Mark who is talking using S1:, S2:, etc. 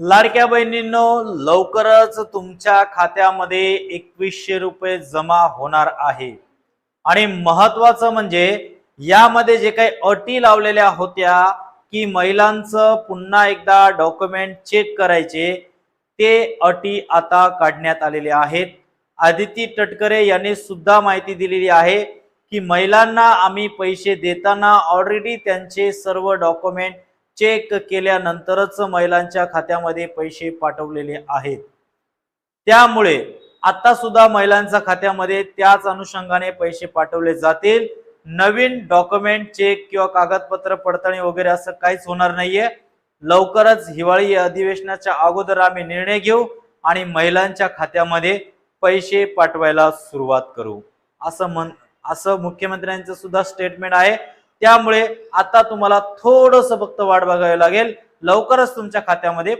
S1: लाडक्या बहिणींनो, लवकरच तुमच्या खात्यामध्ये 2100 रुपये जमा होणार आहे। आणि महत्वाचं म्हणजे यामध्ये जे काही अटी लावलेल्या होत्या की महिलांचं पुन्हा एकदा डॉक्युमेंट चेक करायचे, ते अटी आता काढण्यात आलेल्या आहेत। आदिती तटकरे यांनी सुद्धा माहिती दिलेली आहे की महिलांना आम्ही पैसे देताना ऑलरेडी त्यांचे सर्व डॉक्युमेंट चेक केल्यानंतरच महिलांच्या खात्यामध्ये पैसे पाठवलेले आहेत। त्यामुळे आता सुद्धा महिलांच्या खात्यामध्ये त्याच अनुषंगाने पैसे पाठवले जातील। नवीन डॉक्युमेंट चेक किंवा कागदपत्र पडताळणी वगैरे असं काहीच होणार नाहीये। लवकरच हिवाळी अधिवेशनाच्या अगोदर आम्ही निर्णय घेऊ आणि महिलांच्या खात्यामध्ये पैसे पाठवायला सुरुवात करू, असं मुख्यमंत्र्यांचं सुद्धा स्टेटमेंट आहे। त्यामुळे आता तुम्हाला थोडंसं फक्त वाट बघावी लागेल, लवकरच तुमच्या खात्यामध्ये